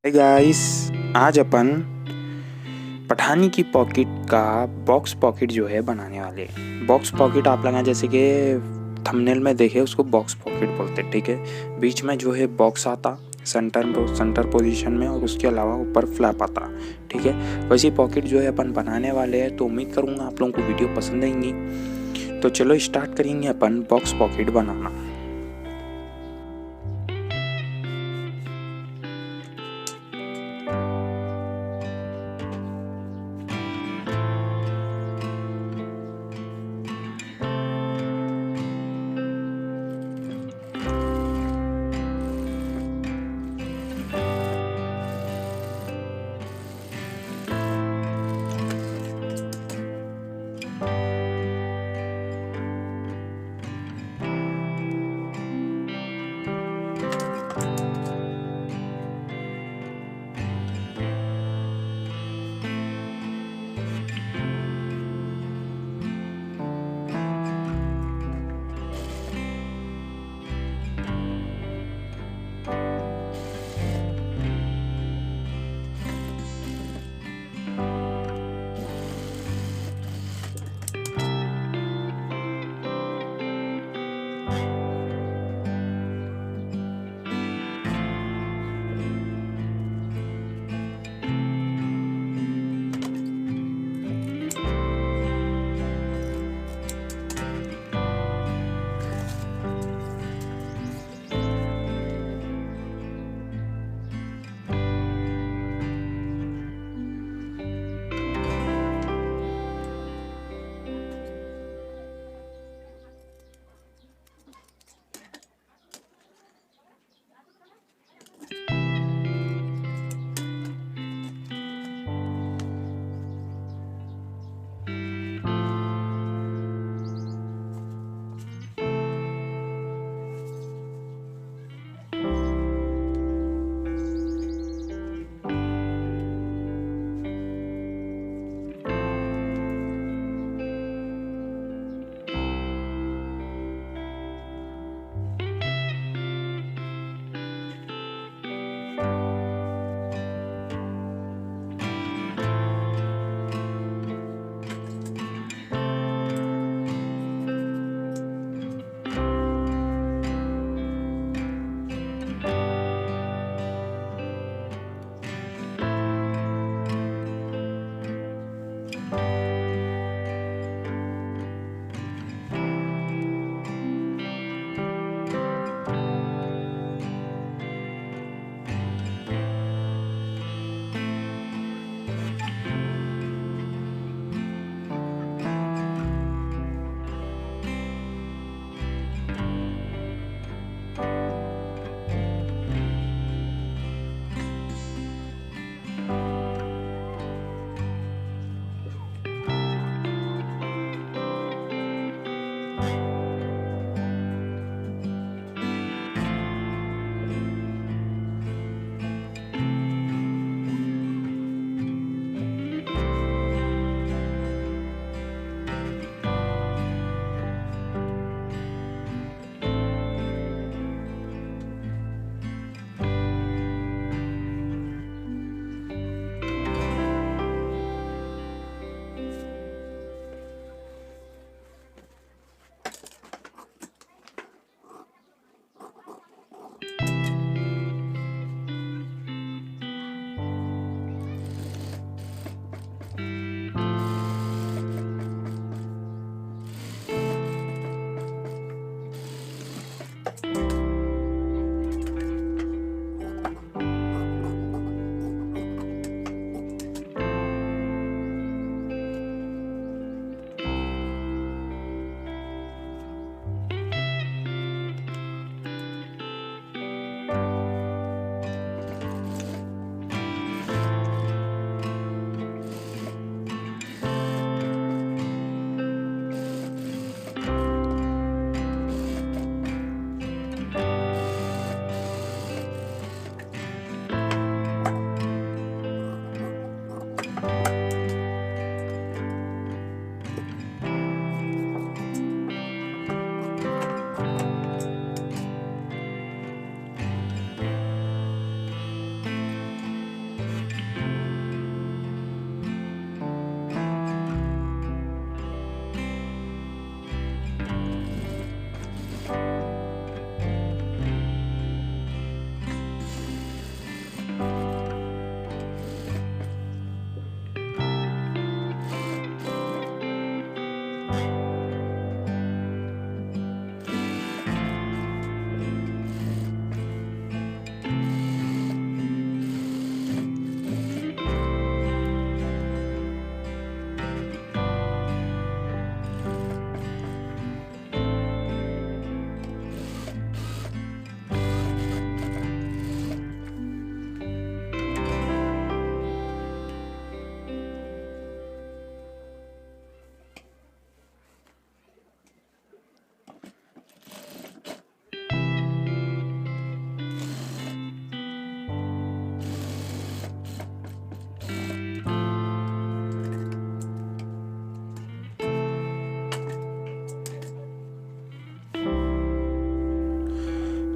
Hey guys, आज अपन पठानी की pocket का बॉक्स पॉकेट जो है बनाने वाले हैं। बॉक्स पॉकेट आप लगा जैसे कि थंबनेल में देखे उसको बॉक्स पॉकेट बोलते हैं, ठीक है। बीच में जो है बॉक्स आता सेंटर पोजीशन में, और उसके अलावा ऊपर फ्लैप आता, ठीक है। वैसी पॉकेट जो है अपन बनाने वाले हैं, तो उम्मीद करूँगा आप लोगों को वीडियो पसंद आएंगी। तो चलो स्टार्ट करेंगे अपन बॉक्स पॉकेट बनाना।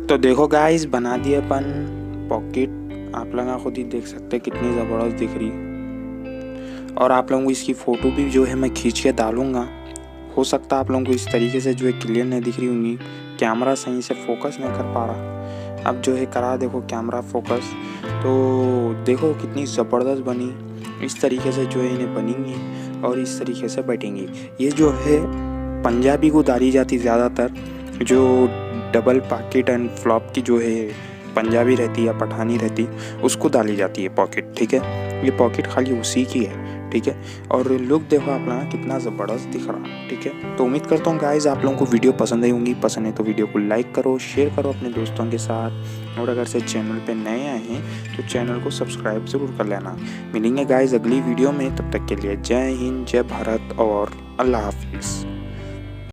तो देखो गाइस, बना दिए अपन पॉकेट। आप लोग खुद ही देख सकते हैं कितनी ज़बरदस्त दिख रही है। और आप लोगों को इसकी फ़ोटो भी जो है मैं खींच के डालूँगा। हो सकता है आप लोगों को इस तरीके से जो है क्लियर नहीं दिख रही होंगी, कैमरा सही से फोकस नहीं कर पा रहा। अब जो है करा देखो कैमरा फोकस, तो देखो कितनी ज़बरदस्त बनी। इस तरीके से जो है इन्हें बनेंगी और इस तरीके से बैठेंगी। ये जो है पंजाबी को डाली जाती ज़्यादातर, जो डबल पॉकेट एंड फ्लॉप की जो है पंजाबी रहती या पठानी रहती, उसको डाली जाती है पॉकेट। ठीक है, ये पॉकेट खाली उसी की है। ठीक है, और लुक देखो आप लोग कितना ज़बरदस्त दिख रहा। ठीक है, तो उम्मीद करता हूँ गाइस आप लोगों को वीडियो पसंद आई होंगी। पसंद है तो वीडियो को लाइक करो, शेयर करो अपने दोस्तों के साथ, और अगर से चैनल पे नए आए हैं तो चैनल को सब्सक्राइब ज़रूर कर लेना। मिलेंगे गाइस अगली वीडियो में, तब तक के लिए जय हिंद, जय भारत और अल्लाह हाफिज़।